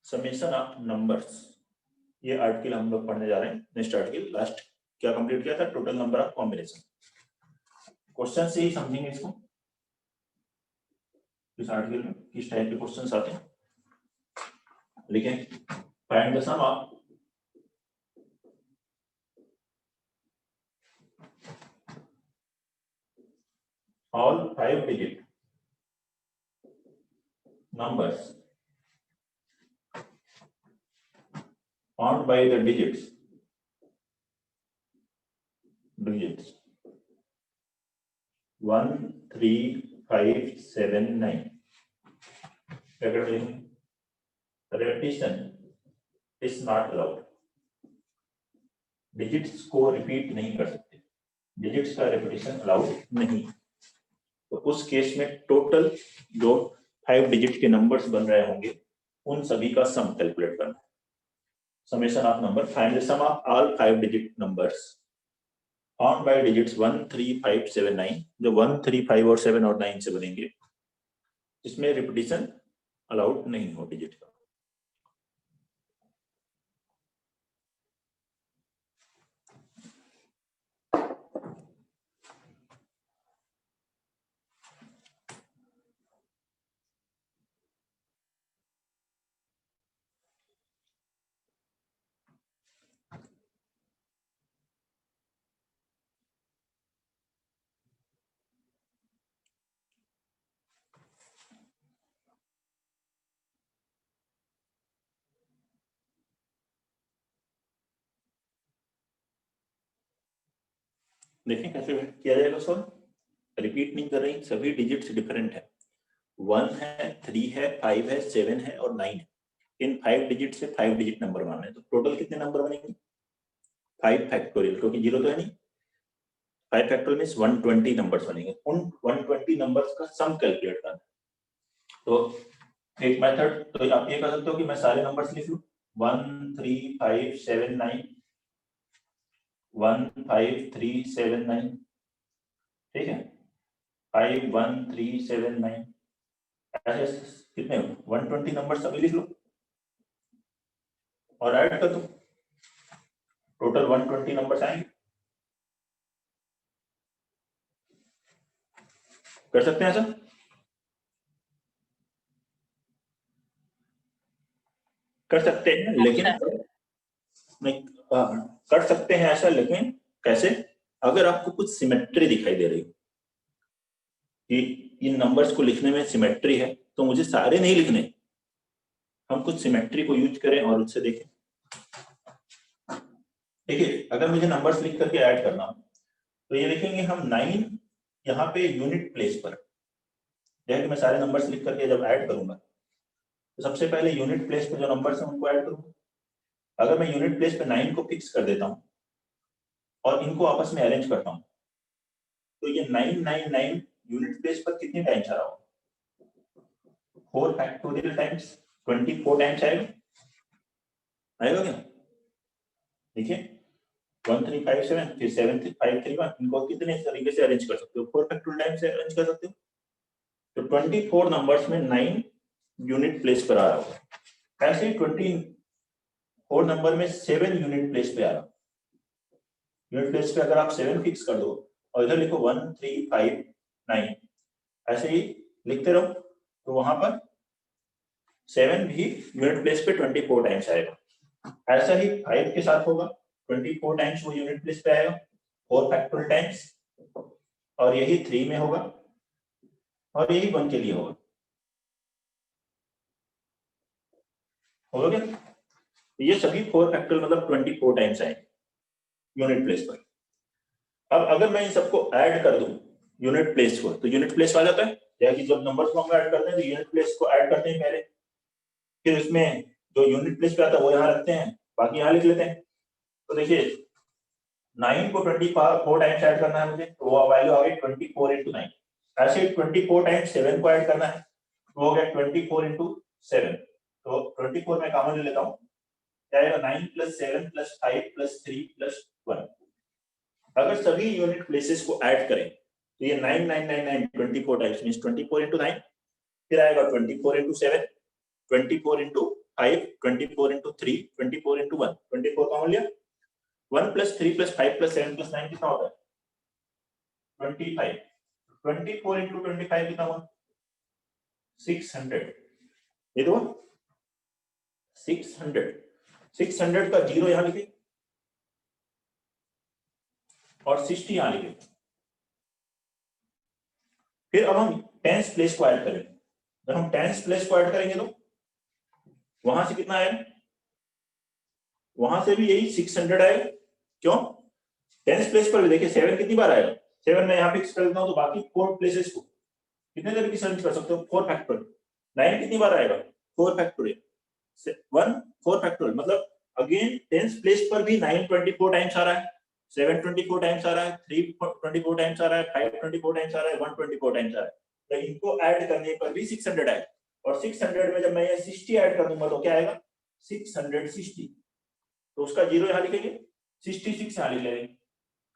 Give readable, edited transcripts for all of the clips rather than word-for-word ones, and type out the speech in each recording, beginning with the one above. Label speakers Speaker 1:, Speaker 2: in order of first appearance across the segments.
Speaker 1: Summation of numbers, ये article हम लोग पढ़ने जा रहे हैं। नेक्स्ट आर्टिकल लास्ट क्या कंप्लीट किया था, total number of combination. Question से ही समझेंगे इसको, इस आर्टिकल में किस टाइप के क्वेश्चंस आते हैं। लिखें, find the sum of all 5-digit numbers formed by the digits 1, 3, 5, 7, 9। Repetition is not allowed। Digits को रिपीट नहीं कर सकते, डिजिट्स का रिपीटिशन अलाउड नहीं। तो उस केस में टोटल जो 5 डिजिट के नंबर्स बन रहे होंगे उन सभी का सम कैलकुलेट करना है। Summation of number, find the sum of all 5 digit numbers formed by digits 1, 3, 5, 7, 9। जो 1, 3, 5 और 7 और 9 से बनेंगे, इसमें रिपीटिशन अलाउड नहीं हो डिजिट का। देखें कैसे किया जाएगा सॉल्व। रिपीट नहीं कर रही, सभी डिजिट्स डिफरेंट है। 1 है, 3 है, 5 है, 7 है और 9 है। इन 5 डिजिट से 5 डिजिट नंबर माने, तो टोटल कितने नंबर बनेंगे? 5 फैक्टोरियल, क्योंकि जीरो तो है नहीं। 5 फैक्टोरियल मींस 120 नंबर्स बनेंगे। उन 120 नंबर्स का सम कैलकुलेट करना। तो एक मेथड तो आप ये कर सकते हो कि मैं सारे नंबर्स लिख लूं, 1, 3, 5, 7, 9, 1, 5, 3, 7, 9। ठीक है, 5, 1, 3, 7, 9। ऐसे कितने 120 नंबर सभी लिख लो और ऐड कर दो, टोटल 120 नंबर्स आएंगे। कर सकते हैं ऐसा? कर सकते हैं, लेकिन नहीं कर सकते हैं ऐसा, लेकिन कैसे? अगर आपको कुछ सिमेट्री दिखाई दे रही हो कि इन नंबर्स को लिखने में सिमेट्री है, तो मुझे सारे नहीं लिखने, हम कुछ सिमेट्री को यूज करें और उससे देखें। देखिए, अगर मुझे नंबर्स लिख करके ऐड करना हो तो ये लिखेंगे हम 9 यहाँ पे यूनिट प्लेस पर। जैसे कि मैं सारे नंबर्स लिख करके जब ऐड करूंगा तो सबसे पहले यूनिट प्लेस पे जो नंबर्स हैं उनको ऐड करूंगा। अगर मैं यूनिट प्लेस पे 9 को फिक्स कर देता हूँ और इनको आपस में अरेंज करता हूँ, तो ये 999 यूनिट प्लेस पर कितने टाइम्स आ रहा होगा? 4 फैक्टोरियल टाइम्स, 24 टाइम्स आएगा क्या? देखिए 1, 3, 5, 7, फिर 7, 5, 3, 1, इनको कितने तरीके से अरेंज कर सकते हो? 4 फैक्टोरियल टाइम्स से अरेंज कर सकते हो। तो 24 नंबर्स में 9 यूनिट प्लेस पर आ रहा होगा। ऐसे ही 24 नंबर में 7 यूनिट प्लेस पे आ रहा। यूनिट प्लेस पे अगर आप 7 फिक्स कर दो और इधर लिखो 1, 3, 5, 9, ऐसे ही लिखते रहो, तो वहां पर 7 भी यूनिट प्लेस पे 24 टाइम्स आएगा। ऐसा ही 5 के साथ होगा, 24 टाइम्स वो यूनिट प्लेस पे आएगा, 4 फैक्टोरियल टाइम्स, और यही 3 में होगा और यही 1 के लिए होगा क्या? ये सभी 4 फैक्टोरियल मतलब 24 टाइम्स आएंगे यूनिट प्लेस पर। अब अगर मैं इन सबको ऐड कर दूं यूनिट प्लेस को, तो यूनिट प्लेस आ जाता है। जैसे कि जब नंबर्स को हम ऐड करते हैं तो यूनिट प्लेस को ऐड करते हैं पहले, फिर इसमें जो यूनिट प्लेस पे आता है वो यहाँ रखते हैं, बाकी यहाँ लिख लेते हैं। तो देखिए 9 को 24 टाइम्स ऐड करना है मुझे, तो वो वैल्यू आ गई 24 × 9। ऐसे ही 24 टाइम्स 7 को ऐड करना है, तो हो गया 24 × 7। तो 24 में कॉमन ले लेता हूँ, क्या आएगा? 9 + 7 + 5 + 3 + 1। अगर सभी यूनिट प्लेसेस को ऐड करें तो ये 9999 24 टाइम्स मींस 24 × 9, फिर आएगा 24 × 7, 24 × 5 24 into 3 24 into 1 24 कॉमन लिया 1 plus 3 plus 5 plus 7 plus 9 कितना होता है 25 24 into 25 कितना हुआ 600 ये तो 600 का जीरो यहां लिखे और 60 यहां लिखे फिर अब हम टेंस प्लेस को ऐड करेंगे जब हम टेंस प्लेस को ऐड करेंगे तो वहां से कितना आएगा वहां से भी यही 600 आएगा क्यों टेंस प्लेस पर भी देखिए 7 कितनी बार आएगा 7 में यहां फिक्स कर देता हूं तो बाकी 4 प्लेसेस को कितने तरीके से कर सकते हो 4 फैक्टोरियल 9 कितनी बार आएगा 4 फैक्टोरियल 1 4 फैक्टोरियल मतलब अगेन टेंस प्लेस पर भी 9 24 टाइम्स आ रहा है 7 24 टाइम्स आ रहा है 3 24 टाइम्स आ रहा है 5 24 टाइम्स आ रहा है 1 24 टाइम्स आ रहा है तो इनको ऐड करने पर भी 600 आएगा और 600 में जब मैं ये 60 ऐड कर दूंगा तो क्या आएगा 660 तो उसका जीरो यहां लिखेंगे 66 यहां लिख लेंगे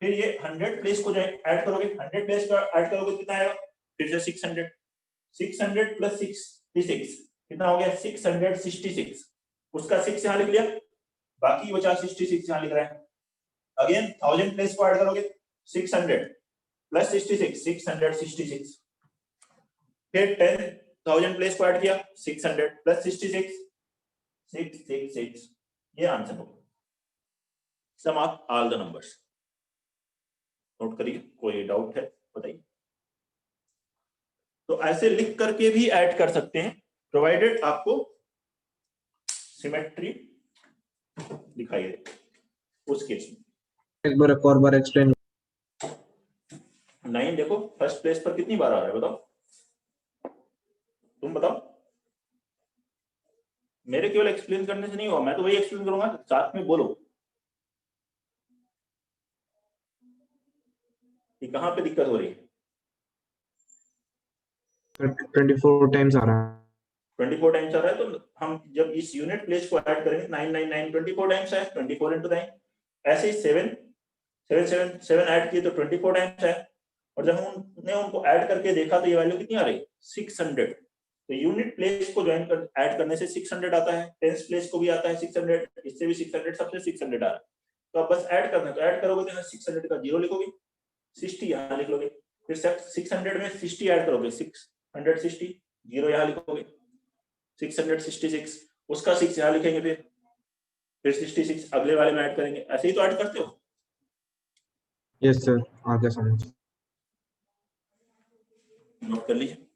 Speaker 1: फिर ये 100 प्लेस को जो ऐड करोगे 100 प्लेस का ऐड करोगे कितना आएगा फिर से 600 प्लस 66 कितना हो गया 666 उसका 6 यहां लिख लिया बाकी बचा 66 यहां लिख रहा है अगेन 1000 प्लेस को ऐड करोगे 600 प्लस 66 666 फिर 10,000 प्लेस को ऐड किया 600 प्लस 66 666 ये आंसर होगा sum of all the numbers note करिए कोई डाउट है बताइए तो ऐसे लिख करके भी ऐड कर सकते हैं प्रोवाइडेड आपको सिमेट्री दिखाई दे उस केस में
Speaker 2: एक बार एक्सप्लेन
Speaker 1: 9 देखो फर्स्ट प्लेस पर कितनी बार आ रहा है बताओ तुम बताओ मेरे केवल एक्सप्लेन करने से नहीं हुआ मैं तो वही एक्सप्लेन करूंगा साथ में बोलो कि कहां पे दिक्कत हो रही है
Speaker 2: 24 टाइम्स आ रहा है
Speaker 1: 24 टाइम्स आ रहा है तो हम जब इस यूनिट प्लेस को ऐड करेंगे 999 24 टाइम्स है 24 into 9 ऐसे ही 7 ऐड किए तो 24 टाइम्स है और जब हमने उनको ऐड करके देखा तो ये वैल्यू कितनी आ रही है 600 तो यूनिट प्लेस को ज्वाइन कर ऐड करने से 600 आता है टेंस प्लेस को भी आता है 600 इससे भी 600 सबसे 600 आ रहा है तो अब बस ऐड करना तो ऐड करोगे तो यहाँ 600 का जीरो लिखोगे 60 यहाँ लिख लोगे फिर 600 में 60 ऐड करोगे 660 जीरो यहाँ लिखोगे 666 उसका 6 यहाँ लिखेंगे फिर 66 अगले वाले में ऐड करेंगे ऐसे ही तो ऐड करते हो
Speaker 2: यस सर आ गया समझ
Speaker 1: नोट कर लीजिए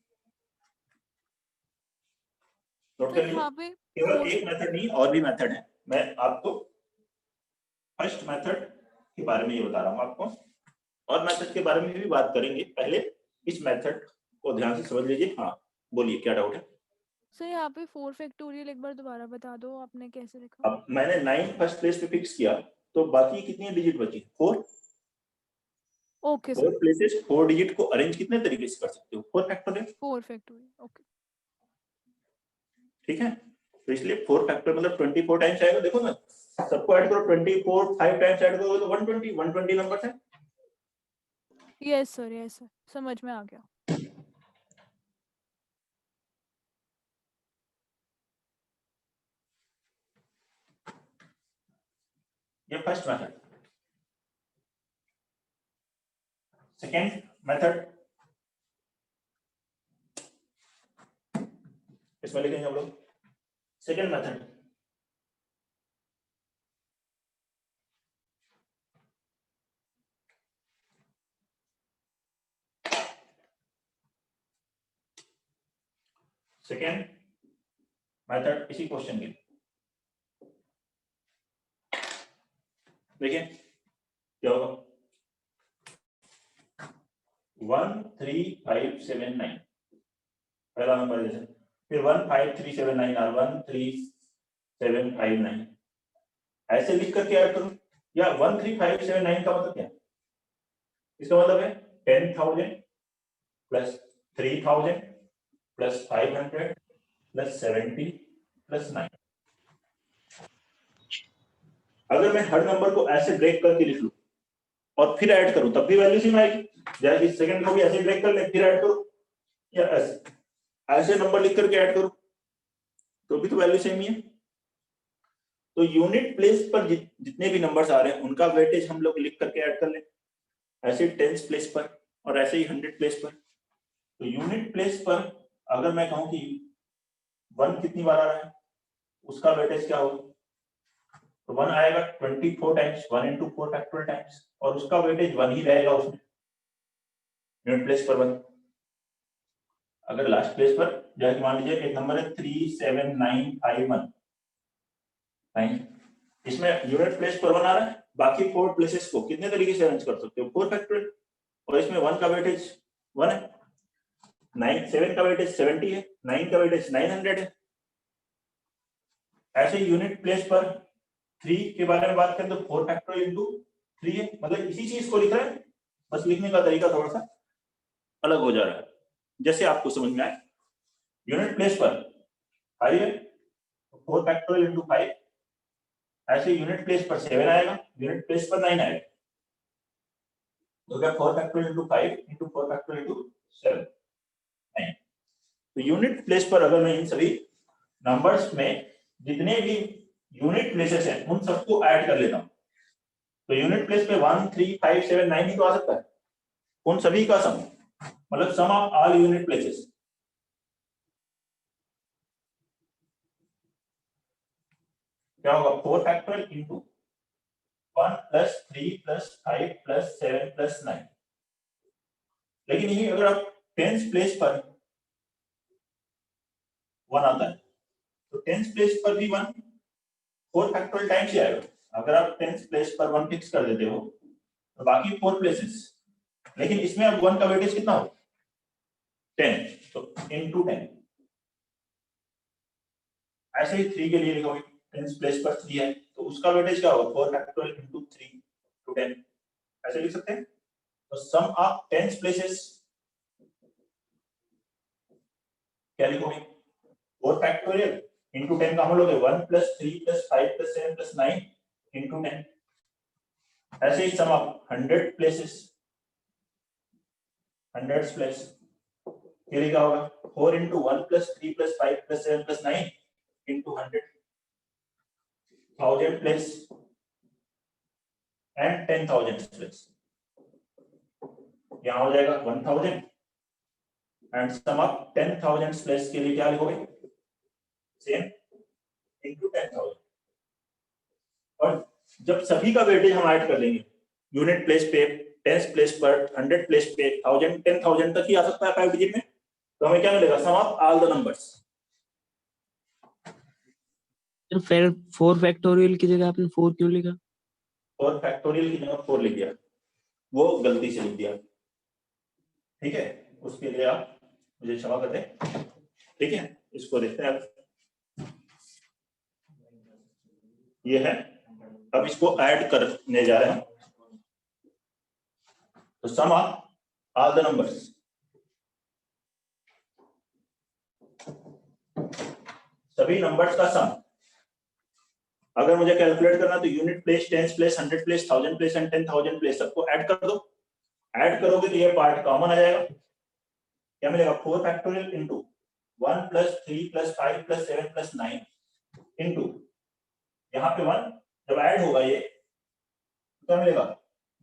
Speaker 1: नोट कर लीजिए केवल एक मेथड नहीं और भी मेथड है मैं आपको फर्स्ट मेथड के बारे में ये बता रहा हूँ आपको और मेथड के बारे में भी बात करेंगे पहले इस मेथड को ध्यान से समझ लीजिए हाँ बोलिए क्या डाउट है
Speaker 3: सर यहाँ पे 4 फैक्टोरियल एक बार दोबारा बता दो आपने कैसे लिखा
Speaker 1: अब मैंने 9 फर्स्ट प्लेस पे फिक्स किया तो बाकी कितनी डिजिट बची 4
Speaker 3: ओके
Speaker 1: 4 प्लेसेस 4 डिजिट को अरेंज कितने तरीके से कर सकते हो 4
Speaker 3: फैक्टोरियल ओके
Speaker 1: ठीक है तो इसलिए 4 फैक्टोरियल मतलब 24 टाइम्स आएगा देखो ना सबको ऐड करो 24 5 टाइम्स ऐड करोगे तो 120 नंबर्स है
Speaker 3: यस सर समझ में आ गया
Speaker 1: ये फर्स्ट मेथड सेकेंड मेथड इसमें लिखेंगे हम लोग सेकेंड मेथड सेकेंड मेथड इसी क्वेश्चन की देखिए क्या होगा 13579 पहला नंबर जैसे फिर 15379 और 13759 ऐसे लिख करके ऐड करो या 13579 का मतलब क्या इसका मतलब है 10,000 प्लस 3,000 प्लस 500 प्लस 70 प्लस 9 अगर मैं हर नंबर को ऐसे ब्रेक करके लिख लूं और फिर ऐड करूं तब भी वैल्यू सेम आएगी जैसे इस सेकंड को भी ऐसे ब्रेक कर ले फिर ऐड करो या ऐसे नंबर लिख करके ऐड करो तो भी तो वैल्यू सेम ही है तो यूनिट प्लेस पर जितने भी नंबर्स आ रहे हैं उनका वेटेज हम लोग लिख करके ऐड कर लें, ऐसे टेंस प्लेस पर और ऐसे ही 100 प्लेस पर। तो यूनिट प्लेस पर अगर मैं कहूं कि 1 कितनी बार आ रहा है, उसका वेटेज क्या होगा, तो 1 आएगा 24 टाइम्स, 1 into 4 फैक्टोरियल टाइम्स, और उसका वेटेज 1 ही रहेगा उसमें, यूनिट प्लेस पर 1। अगर लास्ट प्लेस पर जैसे मान लीजिए एक नंबर है 37951 9, इसमें यूनिट प्लेस पर 1 आ रहा है, बाकी 4 प्लेसेस को कितने तरीके से अरेंज कर सकते हो, 4 फैक्टोरियल, और इसमें 1 का वेटेज 1 है, 7 का वेटेज 70 है, 9 का वेटेज 900 है। ऐसे यूनिट प्लेस पर 3 के बारे में बात करें तो 4 फैक्टोरियल इंटू 3 है, मतलब इसी चीज को लिख रहा है, बस लिखने का तरीका थोड़ा सा अलग हो जा रहा है, जैसे आपको समझ में आए। यूनिट प्लेस पर 5 है, 4 फैक्टोरियल इंटू 5, ऐसे यूनिट प्लेस पर 7 आएगा, यूनिट प्लेस पर 9 आएगा, तो क्या 4 factorial into 5 into 4 factorial into 7 9। तो यूनिट प्लेस पर अगर मैं इन सभी नंबर्स में जितने भी यूनिट प्लेसेस हैं उन सबको ऐड कर लेता हूं, तो यूनिट प्लेस पे 1 3 5 7 9 ही तो आ सकता है, उन सभी का सम, मतलब सम ऑफ ऑल यूनिट प्लेसेस। क्या होगा, 4 factorial into 1 plus 3 plus 5 plus 7 plus 9। लेकिन यही अगर आप टेंस प्लेस पर 1 आता है तो टेंस प्लेस पर भी 1 4 फैक्टोरियल टाइम्स ही आएगा। अगर आप टेंस प्लेस पर 1 फिक्स कर देते हो तो बाकी 4 प्लेसेस, लेकिन इसमें अब 1 का वेटेज कितना हो, 10, तो इनटू 10। ऐसे ही 3 के लिए लिखोगे, टेंस प्लेस पर 3 है तो उसका वेटेज क्या होगा, 4 फैक्टोरियल इंटू 3 टू 10, ऐसे लिख सकते हैं। तो सम ऑफ टेंस प्लेसेस क्या लिखोगे, 4 फैक्टोरियल इंटू 10 का हम लोग 1 plus 3 plus 5 plus 7 plus 9 into 10। ऐसे ही सम ऑफ 100 प्लेसेस, 100 प्लेस के लिए क्या होगा, 4 into 1 plus 3 plus 5 plus 7 plus 9 into 100, 1000 place and 10,000 place, यहाँ हो जाएगा 1000 एंड सम ऑफ 10,000 प्लेस के लिए क्या लिखोगे, सेम इंटू 10,000। और जब सभी का वेटेज हम ऐड कर लेंगे, यूनिट प्लेस पे, टेंस प्लेस पर, 100 प्लेस पे, 1000 10,000 तक ही आ सकता है 5 डिजिट में, तो हमें क्या मिलेगा, सम ऑफ ऑल द नंबर्स।
Speaker 4: फिर 4 फैक्टोरियल की जगह आपने 4 क्यों लिखा,
Speaker 1: 4 फैक्टोरियल की जगह 4 लिख दिया, वो गलती से लिख दिया, ठीक है, उसके लिए आप मुझे क्षमा कर दें। ठीक है, इसको देखते हैं अब, ये है, अब इसको ऐड करने जा रहे हैं, तो सम ऑफ ऑल द नंबर्स, सभी नंबर्स का सम अगर मुझे कैलकुलेट करना तो unit place, tens place, 100 place, 1000 place and 10,000 place सबको ऐड कर दो। ऐड करोगे तो ये पार्ट कॉमन आ जाएगा, क्या मिलेगा, 4 factorial into 1 plus 3 plus 5 plus 7 plus 9 into, यहाँ पे 1 जब ऐड होगा ये तो क्या मिलेगा,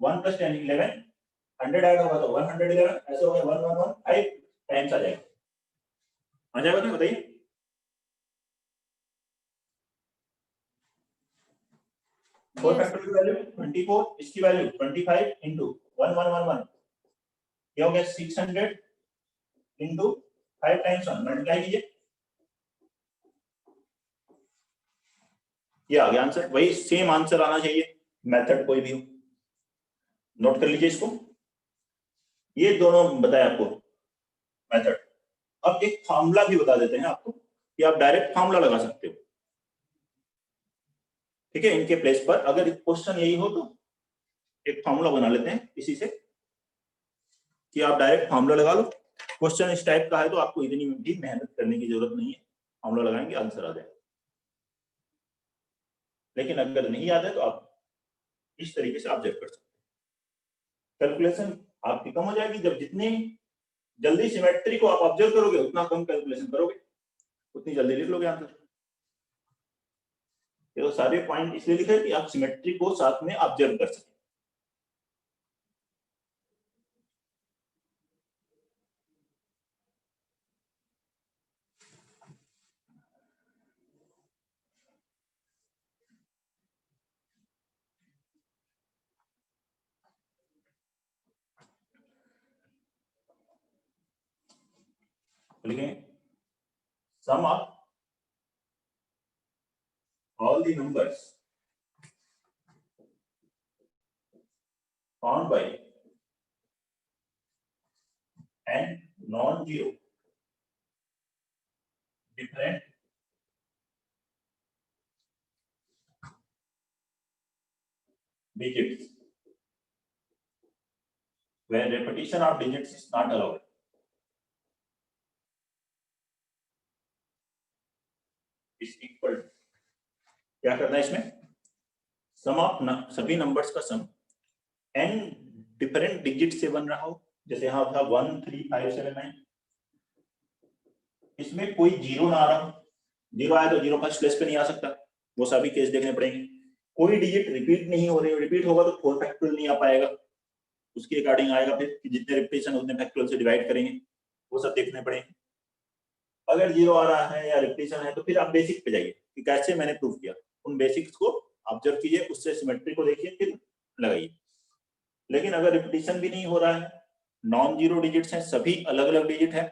Speaker 1: 1 प्लस 10 11, 100 ऐड होगा तो 111, ऐसे हो गया 1115 टाइम्स आ जाएगा ना, बताइए। फोर फैक्टोरियल की वैल्यू 24, इसकी वैल्यू 25 इंटू 1111, ये हो गया 600 इंटू 5 टाइम्स 1, मल्टीप्लाई कीजिए, ये आ गया आंसर। वही सेम आंसर आना चाहिए, मेथड कोई भी हो, नोट कर लीजिए इसको, ये दोनों बताए आपको मेथड। अब एक फार्मूला भी बता देते हैं आपको कि आप डायरेक्ट फार्मूला लगा सकते हो, ठीक है, इनके प्लेस पर अगर क्वेश्चन यही हो तो एक फार्मूला बना लेते हैं इसी से कि आप डायरेक्ट फार्मूला लगा लो। क्वेश्चन इस टाइप का है तो आपको इतनी भी मेहनत करने की जरूरत नहीं है, फार्मूला लगाएंगे आंसर आ जाएगा। लेकिन अगर नहीं आता है तो आप इस तरीके से ऑब्जर्व कर सकते हैं, कैलकुलेशन आपकी कम हो जाएगी। जब जितनी जल्दी सिमेट्री को आप ऑब्जर्व करोगे उतना कम कैलकुलेशन करोगे, उतनी जल्दी लिख लोगे आंसर। देखो सारे पॉइंट इसलिए लिखे कि आप सिमेट्री को साथ में ऑब्जर्व कर सकें। लिखें सम of all the numbers found by and non-zero different digits where repetition of digits is not allowed. Is equal to, क्या करना है इसमें, सम ऑफ सभी नंबर्स का सम n डिफरेंट डिजिट से बन रहा हो, जैसे यहाँ था 1 3 5 7 9, इसमें कोई जीरो ना आ रहा हो, जीरो आया तो जीरो फर्स्ट प्लेस पे नहीं आ सकता, वो सभी केस देखने पड़ेंगे। कोई डिजिट रिपीट नहीं हो रही, रिपीट होगा तो 4 फैक्टोरियल नहीं आ पाएगा, उसके अकॉर्डिंग आएगा फिर कि जितने रिपीटेशन उतने फैक्टोरियल से डिवाइड करेंगे, वो सब देखने पड़ेंगे। अगर जीरो आ रहा है या रिपीटेशन है तो फिर आप बेसिक पे जाइए कि कैसे मैंने प्रूव किया, उन बेसिक्स को ऑब्जर्व कीजिए, उससे सिमेट्री को देखिए, फिर लगाइए। लेकिन अगर रिपीटेशन भी नहीं हो रहा है, नॉन जीरो डिजिट्स हैं, सभी अलग अलग डिजिट है,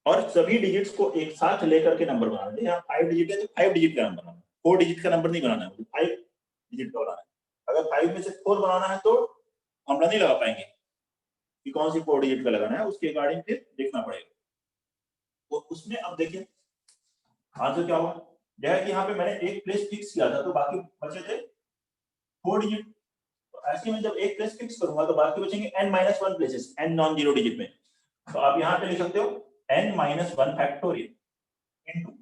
Speaker 1: और सभी डिजिट्स को एक साथ लेकर के नंबर बनाना है। यहाँ 5 डिजिट है तो 5 डिजिट का नंबर बनाना है, 4 डिजिट का नंबर नहीं बनाना है, 5 डिजिट का बनाना है। अगर 5 में से 4 बनाना है तो हम नहीं लगा पाएंगे कि कौन सी 4 डिजिट का लगाना है, उसके अकॉर्डिंग फिर देखना पड़ेगा। तो उसमें अब देखिए आंसर क्या होगा, जैसे कि यहाँ पे मैंने एक प्लेस फिक्स किया था तो बाकी बचे थे 4 डिजिट, तो ऐसे में जब एक प्लेस फिक्स करूंगा तो बाकी बचेंगे n-1 places, n non zero digit में। तो आप यहाँ पे लिख सकते हो n-1 फैक्टोरियल इनटू,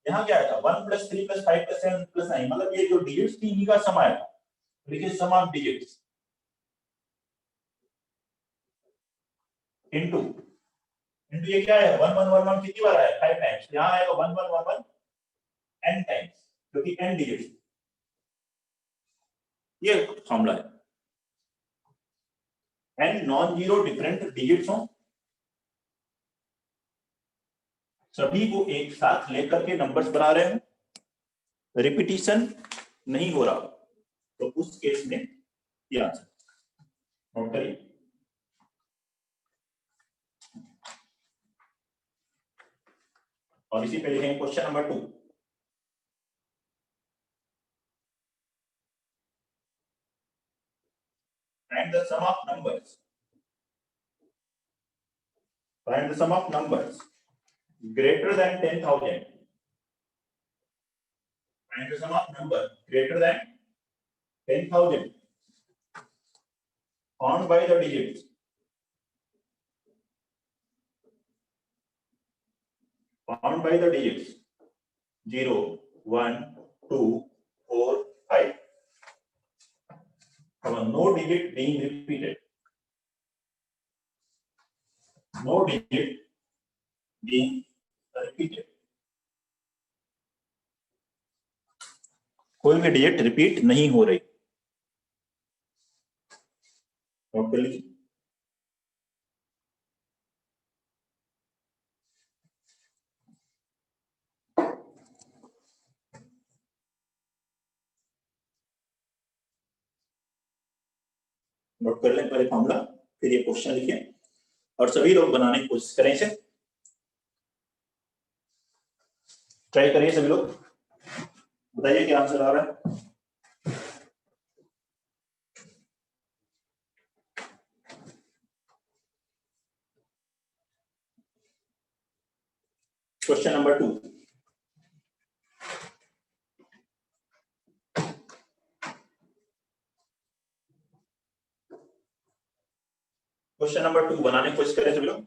Speaker 1: यहाँ क्या आया था 1 + 3 + 5 + 7 + 9, मतलब ये जो डिजिट्स थी इन्हीं का सम आया था। देखिए सम ऑफ डिजिट्स इनटू ये क्या है 1 1 1 1 कितनी बार आया 5 टाइम्स, यहाँ आएगा 1 1 1 1 n टाइम्स, क्योंकि n डिजिट्स, ये फॉर्मूला है। n non zero different digits हो, सभी को एक साथ लेकर के नंबर्स बना रहे हैं, रिपीटिशन नहीं हो रहा, तो उस केस में ये आंसर नोट करिए। और इसी पे लिखेंगे question number 2, find the sum of numbers, find the sum of numbers greater than 10,000, find the sum of number greater than 10,000 found by the digits found by the digits 0 1 2 4 5, no digit being repeated, no digit being repeated, कोई भी digit repeat नहीं हो रही, note कर लीजिए। Note कर लें पहले फॉर्मूला, फिर ये क्वेश्चन लिखें और सभी लोग बनाने की कोशिश करें, इसे ट्राई करिए सभी लोग, बताइए क्या आंसर आ रहा है। क्वेश्चन नंबर 2, क्वेश्चन नंबर 2 बनाने की कोशिश करें सभी लोग।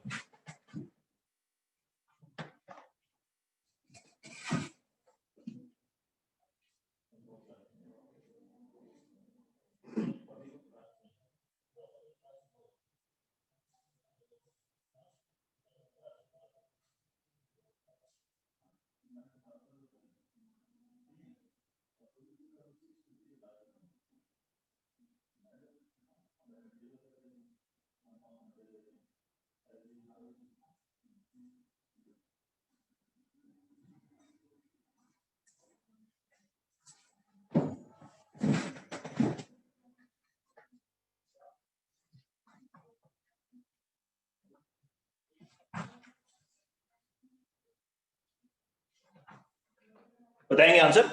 Speaker 1: बताएंगे आंसर?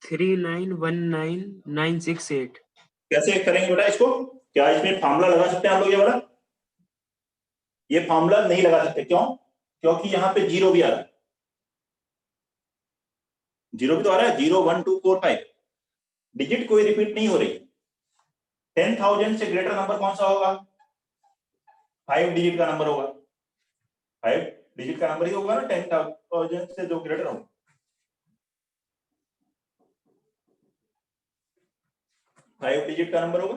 Speaker 4: थ्री 919,968।
Speaker 1: कैसे करेंगे बेटा इसको? क्या इसमें फार्मूला लगा सकते हैं आप लोग ये वाला? ये फार्मूला नहीं लगा सकते, क्यों? क्योंकि यहाँ पे जीरो भी आ रहा है, जीरो भी तो आ रहा है, 0 1 2 4 5, डिजिट कोई रिपीट नहीं हो रही। 10,000 से ग्रेटर नंबर कौन सा होगा? 5 डिजिट का नंबर होगा, 5 डिजिट का नंबर ही होगा ना 10,000 से जो ग्रेटर होगा। 5 डिजिट का नंबर होगा,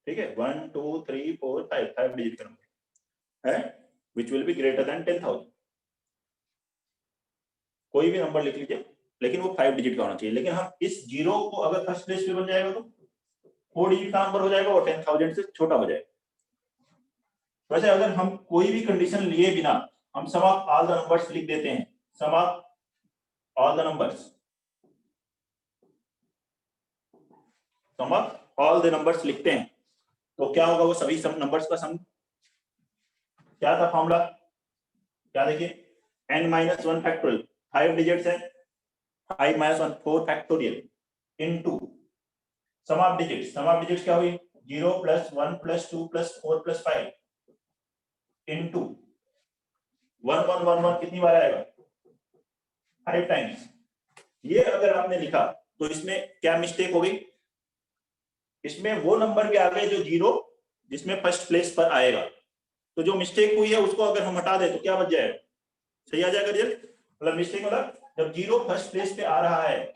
Speaker 1: ठीक है, 1 2 3 4 5, 5 डिजिट का नंबर है, which will be greater than 10,000। कोई भी नंबर लिख लीजिए, लेकिन वो 5 डिजिट का होना चाहिए। लेकिन हम इस जीरो को अगर फर्स्ट प्लेस पे बन जाएगा तो 4 डिजिट का नंबर हो जाएगा और 10,000 से छोटा हो जाएगा। वैसे अगर हम कोई भी कंडीशन लिए बिना हम sum of all the numbers लिख देते हैं, sum of all the numbers, sum of all the numbers लिखते हैं तो क्या होगा? वो सभी सम नंबर्स का सम। क्या था फॉर्मूला? क्या देखिए, n-1 फैक्टोरियल, 5 डिजिट्स है, 5 - 1 4 factorial into sum of digits. Sum of digits क्या हुई? 0 + 1 + 2 + 4 + 5 इनटू 1 1 1 1 कितनी बार आएगा? 5 टाइम्स। ये अगर आपने लिखा तो इसमें क्या मिस्टेक हो गई? इसमें वो नंबर के आगे जो जीरो जिसमें फर्स्ट प्लेस पर आएगा, तो जो मिस्टेक हुई है उसको अगर हम हटा दें तो क्या बच जाएगा? सही आ जाएगा रिजल्ट। मतलब मिस्टेक मतलब जब जीरो फर्स्ट प्लेस पे आ रहा है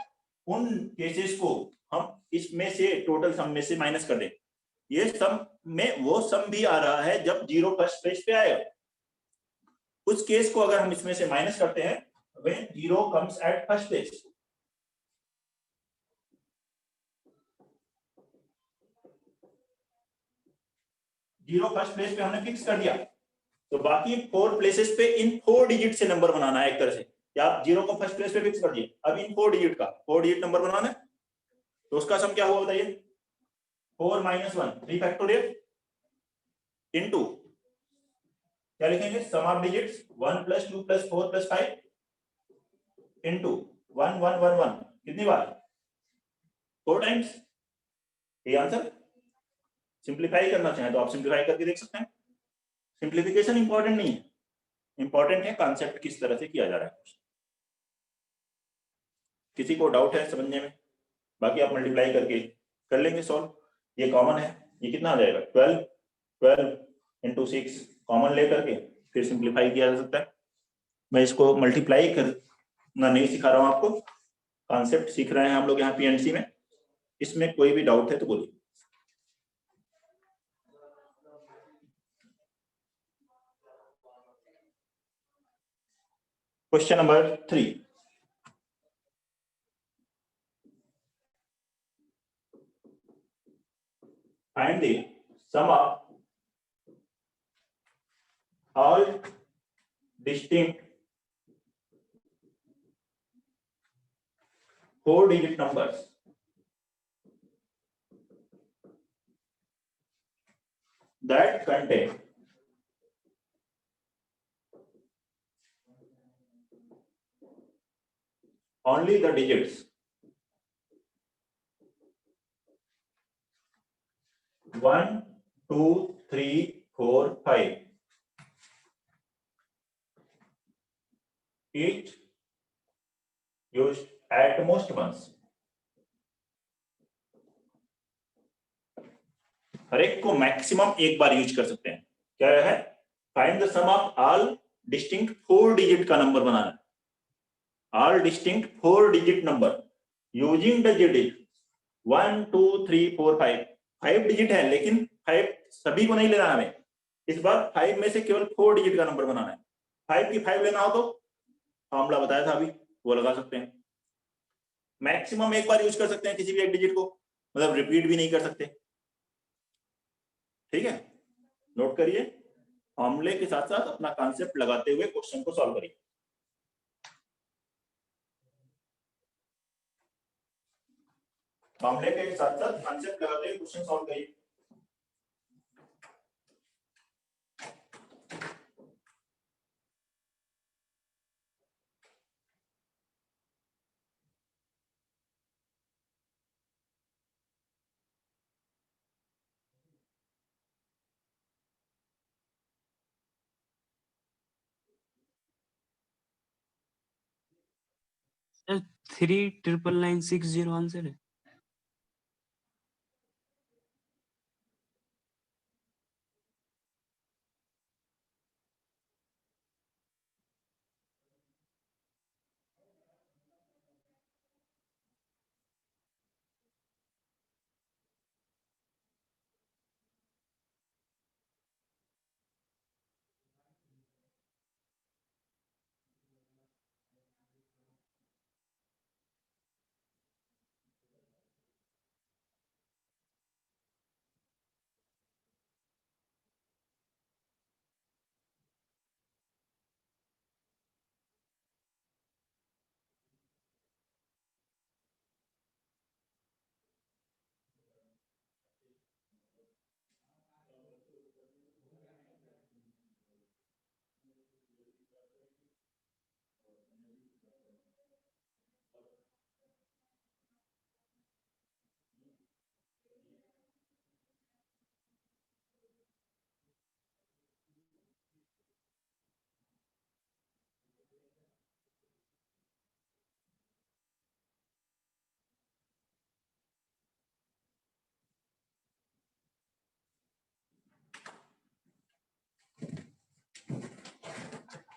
Speaker 1: उन केसेस को हम इसमें से टोटल सम में से माइनस कर दें। ये सम में वो सम भी आ रहा है जब जीरो फर्स्ट प्लेस पे आएगा, उस केस को अगर हम इसमें से माइनस करते हैं when zero comes at first place। Zero first place पे हमने फिक्स कर दिया, तो बाकी 4 प्लेसेस पे इन 4 डिजिट से नंबर बनाना है एक तरह से। या आप जीरो को फर्स्ट प्लेस पे फिक्स कर दिए, अब इन 4 डिजिट का 4 डिजिट नंबर बनाना है, तो उसका सम क्या हुआ बताइए? 4 - 1 3 फैक्टोरियल इनटू क्या लिखेंगे? सम ऑफ डिजिट्स 1 + 2 + 4 + 5 इनटू 1 1 1 1 कितनी बार? 4 टाइम्स। ये आंसर। सिंप्लीफाई करना चाहें तो आप सिंप्लीफाई करके देख सकते हैं। सिंप्लीफिकेशन इंपॉर्टेंट नहीं है, इंपॉर्टेंट है कॉन्सेप्ट किस तरह से किया जा रहा है। किसी को डाउट है समझने में? बाकी आप मल्टीप्लाई करके कर लेंगे सॉल्व। ये कॉमन है, ये कितना आ जाएगा? 12 12 × 6 कॉमन लेकर के फिर सिंप्लीफाई किया जा सकता है। मैं इसको मल्टीप्लाई करना नहीं सिखा रहा हूं आपको, कॉन्सेप्ट सीख रहे हैं हम लोग यहाँ पीएनसी में। इसमें कोई भी डाउट है तो बोलिए। Question number 3, find the sum of all distinct 4-digit numbers that contain only the digits 1 2 3 4 5, each used at most once। हर एक को मैक्सिमम एक बार यूज कर सकते हैं। क्या है? Find the sum of all distinct 4 digit का नंबर बनाना। All distinct 4 digit number using the digit 1 2 3 4 5। 5 digit है लेकिन 5 सभी को नहीं लेना है हमें, इस बार 5 में से केवल 4 डिजिट का नंबर बनाना है। 5 की 5 लेना हो तो फॉर्मूला बताया था अभी, वो लगा सकते हैं। मैक्सिमम एक बार यूज कर सकते हैं किसी भी एक डिजिट को, मतलब रिपीट भी नहीं कर सकते। ठीक है, नोट करिए, फॉर्मूले के साथ साथ अपना कॉन्सेप्ट लगाते हुए क्वेश्चन को सॉल्व करिए। फॉर्मूले के साथ साथ कॉन्सेप्ट लगाते हुए क्वेश्चन सॉल्व करिए।
Speaker 4: सर 3,999,6 आंसर है।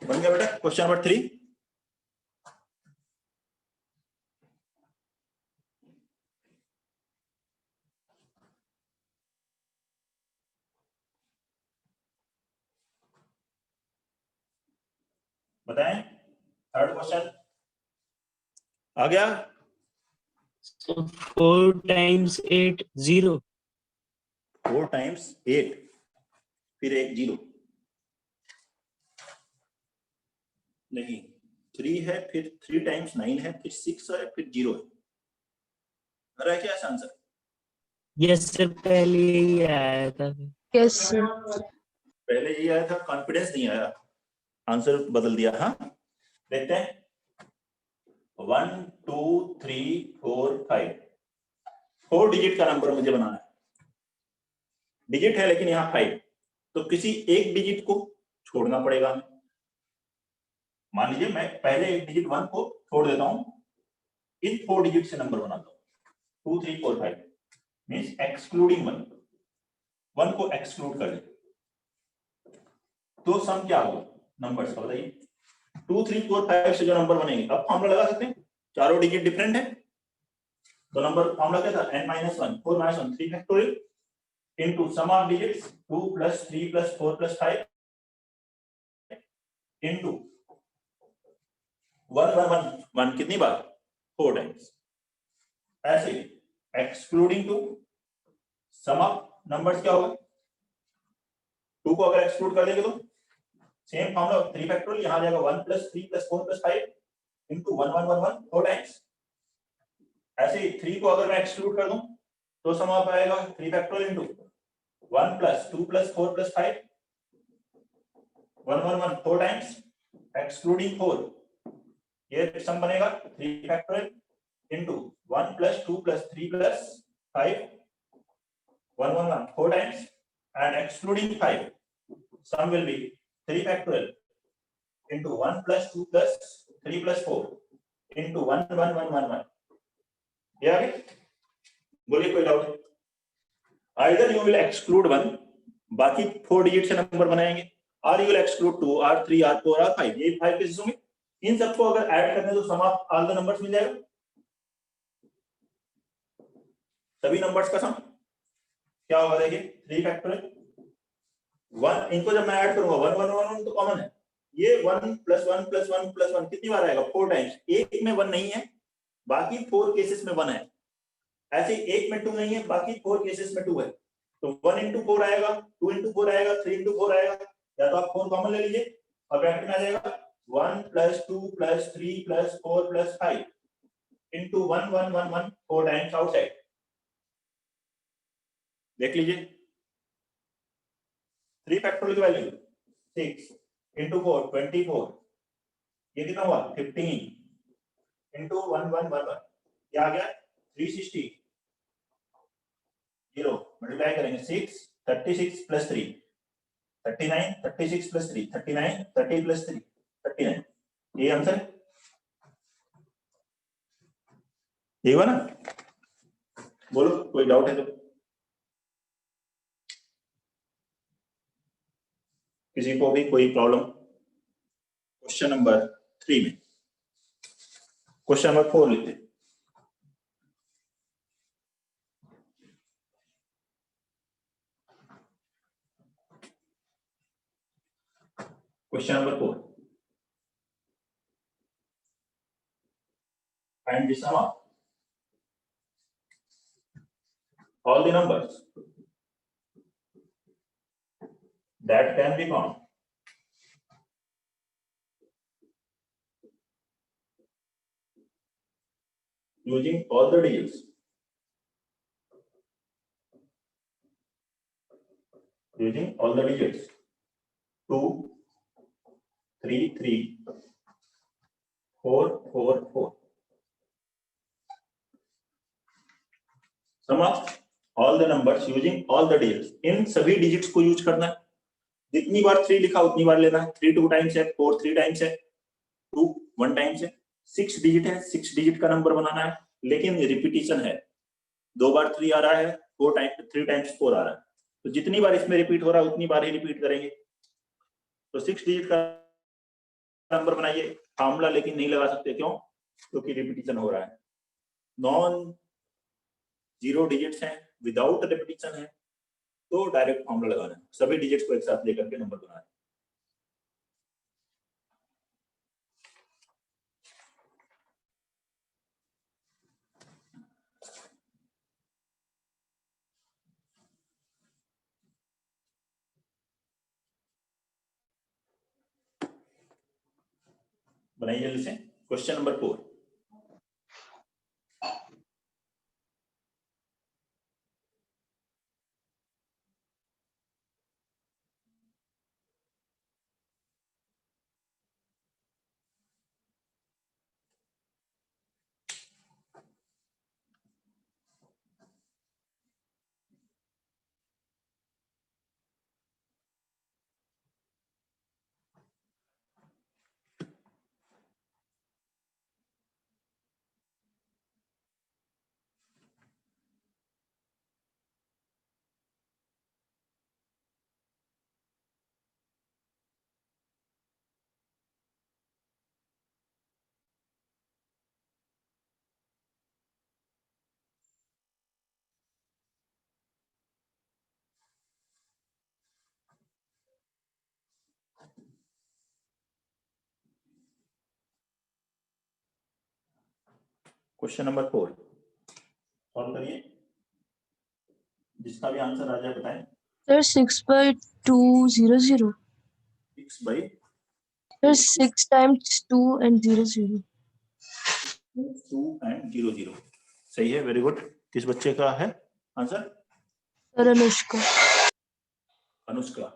Speaker 1: बन गया बेटा क्वेश्चन नंबर 3। बताएं, थर्ड क्वेश्चन आ गया।
Speaker 4: So 4 times 8 0।
Speaker 1: 4 टाइम्स 8 फिर एक 0 नहीं, 3 है फिर 3 टाइम्स 9 है फिर 6 है फिर 0 है। आ रहा है क्या ऐसा आंसर?
Speaker 4: यस सर, पहले यही आया था।
Speaker 3: Yes sir.
Speaker 1: पहले यही आया था, कॉन्फिडेंस नहीं आया, आंसर बदल दिया। हाँ देखते हैं, 1 2 3 4 5, 4 डिजिट का नंबर मुझे बनाना है। डिजिट है लेकिन यहाँ 5, तो किसी एक डिजिट को छोड़ना पड़ेगा हमें। मान लीजिए मैं पहले एक डिजिट 1 को छोड़ देता हूं, इन 4 डिजिट से नंबर बनाता हूं, 2 3 4 5 मींस एक्सक्लूडिंग 1 को एक्सक्लूड कर दे तो सम क्या होगा नंबर्स का, बताइए। 2 3 4 5 से जो नंबर बनेंगे, अब फॉर्मूला लगा सकते हैं, चारों डिजिट डिफरेंट है तो नंबर फॉर्मूला क्या था, n-1 4 - 1 3 factorial into sum of digits 2 + 3 + 4 + 5 into 1 1 1 1 कितनी बार, 4 टाइम्स। ऐसे एक्सक्लूडिंग 2, सम ऑफ नंबर्स क्या होगा, 2 को अगर एक्सक्लूड कर देंगे तो सेम फॉर्मूला 3 फैक्टोरियल, यहां आ जाएगा 1 + 3 + 4 + 5 इनटू 1 1 1 1 4 टाइम्स। ऐसे ही 3 को अगर मैं एक्सक्लूड कर दूं तो सम ऑफ आएगा 3 फैक्टोरियल इनटू 1 + 2 + 4 + 5 1 1 1 4 टाइम्स एक्सक्लूडिंग 4, ये सम बनेगा 3 factorial into 1 + 2 + 3 + 5 1 1 1 4 times and excluding 5, sum will be 3 factorial into 1 + 2 + 3 + 4 into 1 1 1 1 1। ये आ गया, बोलिए कोई डाउट है? Either you will exclude 1, बाकी 4 डिजिट से नंबर बनाएंगे, or you will exclude 2 or 3 or 4 or 5, ये 5 केसेस होंगे। इन सबको अगर ऐड करने तो सम ऑफ ऑल द नंबर्स मिल जाएगा, सभी नंबर्स का सम क्या होगा, देखिए 3 फैक्टोरियल 1, इनको जब मैं ऐड करूंगा 1 1 1 1 तो कॉमन है, ये 1 + 1 + 1 + 1 कितनी बार आएगा, 4 टाइम्स। एक में 1 नहीं है बाकी 4 केसेस में 1 है, ऐसे एक में 2 नहीं है, बाकी 4 केसेस में 2 है। तो 1 into 4 आएगा, 2 into 4 आएगा, 3 into 4 आएगा, या तो आप 4 कॉमन ले लीजिए और ब्रैकेट में आ जाएगा 1 + 2 + 3 + 4 + 5 into 1 1 1 1 4 times outside। देख लीजिए 3 फैक्टोरियल की वैल्यू 6 into 4 24, ये कितना हुआ 15 into 1 1 1 1, क्या आ गया 360, 0 मल्टीप्लाई करेंगे 6 36 + 3 39 36 + 3 39 30 + 3 39, ये आंसर है, ये हुआ ना। बोलो कोई डाउट है तो, किसी को भी कोई प्रॉब्लम। क्वेश्चन नंबर 3 में, क्वेश्चन नंबर 4 लिखते हैं। Question number 4, find the sum of all the numbers that can be found using all the digits 2 3 3 4 4 4। Sum of all the numbers using all the digits, इन सभी digits को use करना है। जितनी बार 3 लिखा उतनी बार लेना है। 3 2 टाइम्स है, 4 3 टाइम्स है, 2 1 टाइम्स है, 6 डिजिट है, 6 डिजिट का नंबर बनाना है, लेकिन रिपीटिशन है, 2 बार 3 आ रहा है, 4 टाइम्स 3 टाइम्स 4 आ रहा है, तो जितनी बार इसमें रिपीट हो रहा है उतनी बार ही रिपीट करेंगे। तो 6 डिजिट का नंबर बनाइए, फार्मूला लेकिन नहीं लगा सकते, क्यों? क्योंकि रिपीटिशन हो रहा है। नॉन जीरो डिजिट्स हैं, विदाउट रिपीटिशन है, तो डायरेक्ट फार्मूला लगाना है, सभी डिजिट्स को एक साथ लेकर के नंबर बनाना है। बनाइए जल्दी से। Question number 4, question number 4 solve करिए, जिसका भी आंसर आ जाए बताएं।
Speaker 5: Sir, 6/200.
Speaker 1: 6 by
Speaker 5: Sir, 6 times 2 and 00.
Speaker 1: 2 and 0 0, सही है, वेरी गुड। किस बच्चे का है आंसर?
Speaker 5: Sir, Anushka.
Speaker 1: अनुष्का,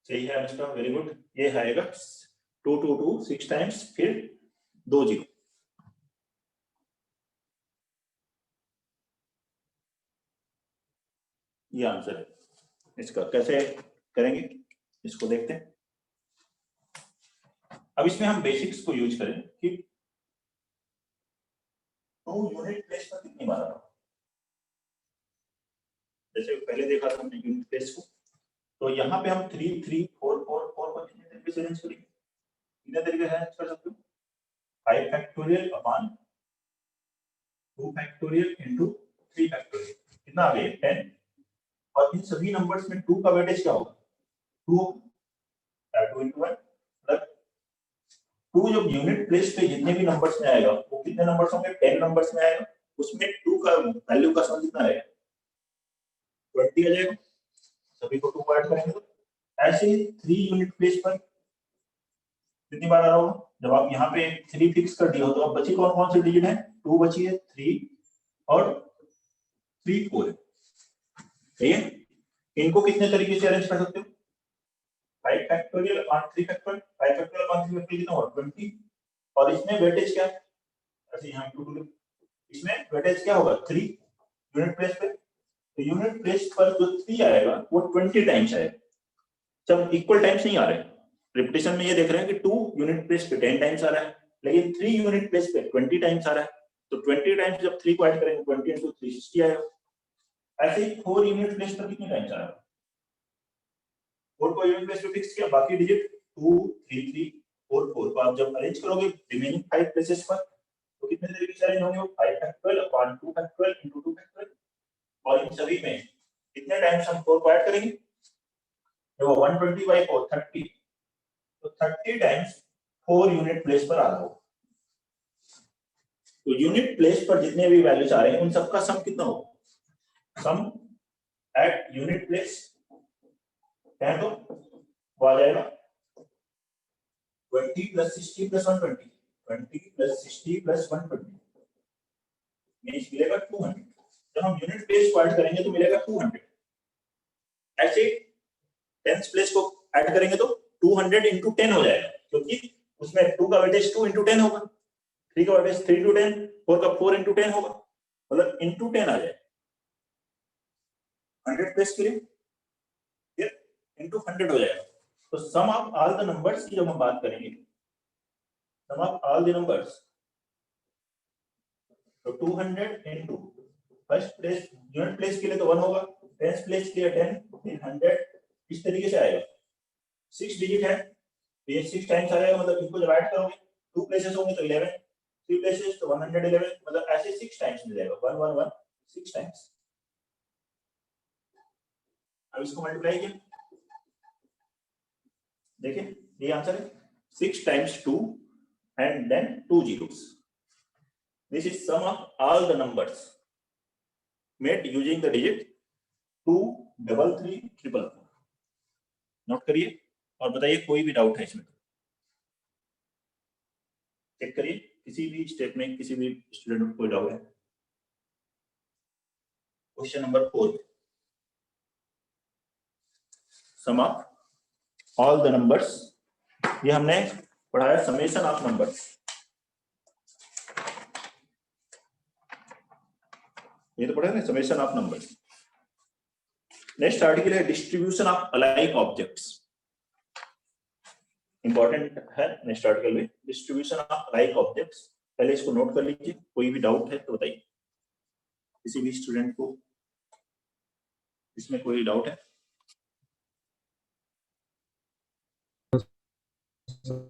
Speaker 1: सही है अनुष्का, वेरी गुड। ये आएगा 2 2 2 6 टाइम्स, फिर 2 0। ये आंसर है इसका। कैसे करेंगे इसको देखते हैं। अब इसमें हम बेसिक्स को यूज करें कि 2 यूनिट प्लेस पर कितनी बार आ रहा, जैसे पहले देखा था हमने यूनिट प्लेस को, तो यहाँ पे हम 3 3 4 4 4 को कितने तरीके से अरेंज करेंगे? कितने तरीके से अरेंज कर सकते हो? 5 factorial upon 2 factorial into 3 factorial, कितना आ गया 10। और इन सभी नंबर्स में 2 का वेटेज क्या होगा? 2 2 into 1 प्लस 2 जब यूनिट प्लेस पे जितने भी नंबर्स में आएगा वो कितने नंबर्स होंगे, 10 नंबर्स में आएगा, उसमें 2 का वैल्यू का सम कितना आएगा, 20 आ जाएगा, सभी को 2 ऐड करेंगे तो ऐसे ही 3 यूनिट प्लेस पर कितनी बार आ रहा होगा, जब आप यहाँ पे 3 फिक्स कर दिया हो तो अब बची कौन कौन सी डिजिट है, 2 बची है, 3 और 3 4 है, ठीक है। इनको कितने तरीके से अरेंज कर सकते हो, 5 factorial upon 3 factorial, 5 factorial upon 3 factorial कितना होगा 20, और इसमें वेटेज क्या, ऐसे यहाँ 2 इसमें वेटेज क्या होगा 3 यूनिट प्लेस पे, तो यूनिट प्लेस पर जो 3 आएगा वो 20 टाइम्स आएगा, सब इक्वल टाइम्स नहीं आ रहे हैं, रिपीटेशन में ये देख रहे हैं कि 2 यूनिट प्लेस पे 10 टाइम्स आ रहा है, लेकिन 3 यूनिट प्लेस पे 20 टाइम्स आ रहा है, तो 20 टाइम्स जब 3 को ऐड करेंगे 20 into 3 60 आएगा। ऐसे ही 4 यूनिट प्लेस पर कितने टाइम्स आ रहा है, 4 को यूनिट प्लेस पे फिक्स किया, बाकी डिजिट 2 3 3 4 4 को आप जब अरेंज करोगे रिमेनिंग 5 प्लेसेस पर तो कितने तरीके से अरेंज होंगे, 5 factorial upon 2 factorial into 2 factorial, और इन सभी में कितने टाइम्स हम 4 को ऐड करेंगे, देखो 120 by 4 30, तो 30 टाइम्स 4 यूनिट प्लेस पर आ रहा हो, तो यूनिट प्लेस पर जितने भी वैल्यूज आ रहे हैं उन सबका सम कितना होगा, सम एट यूनिट प्लेस है तो वो आ जाएगा 20 plus 60 plus 120, 20 plus 60 plus 120 means मिलेगा 200, जब हम यूनिट प्लेस को ऐड करेंगे तो मिलेगा 200, ऐसे 10th प्लेस को ऐड करेंगे तो 200 into 10 हो जाएगा, क्योंकि उसमें 2 का वेटेज 2 into 10 होगा, 3 का वेटेज 3 into 10, 4 का 4 into 10 होगा, मतलब into 10 आ जाएगा 100 प्लेस के लिए, फिर into 100 हो जाएगा। तो सम ऑफ ऑल द नंबर्स की जब हम बात करेंगे, सम ऑफ ऑल द नंबर्स, तो 200 into first place unit place के लिए तो 1 होगा, 10th प्लेस के लिए 10, फिर 100, इस तरीके से आएगा, 6 डिजिट है तो ये 6 टाइम्स आएगा, मतलब इनको जब ऐड करोगे 2 प्लेसेस होंगे तो 11, 3 प्लेसेस तो 111, मतलब ऐसे 6 टाइम्स मिल जाएगा, 111 6 टाइम्स। अब इसको मल्टीप्लाई किया, देखिए ये आंसर है 6 times 2 and then 2 zeros. This is sum of all the numbers made using the digit 2 3 3 4 4। Note करिए और बताइए कोई भी डाउट है इसमें, चेक करिए किसी भी स्टेप में किसी भी स्टूडेंट को कोई डाउट है। Question number 4, sum of all the numbers, ये हमने पढ़ाया समेशन ऑफ नंबर्स, ये तो पढ़ा है ना summation of numbers. Next article है distribution of alike objects, important है नेक्स्ट आर्टिकल में डिस्ट्रीब्यूशन ऑफ अलाइक ऑब्जेक्ट्स। पहले इसको नोट कर लीजिए, कोई भी डाउट है तो बताइए, किसी भी स्टूडेंट को इसमें कोई डाउट है।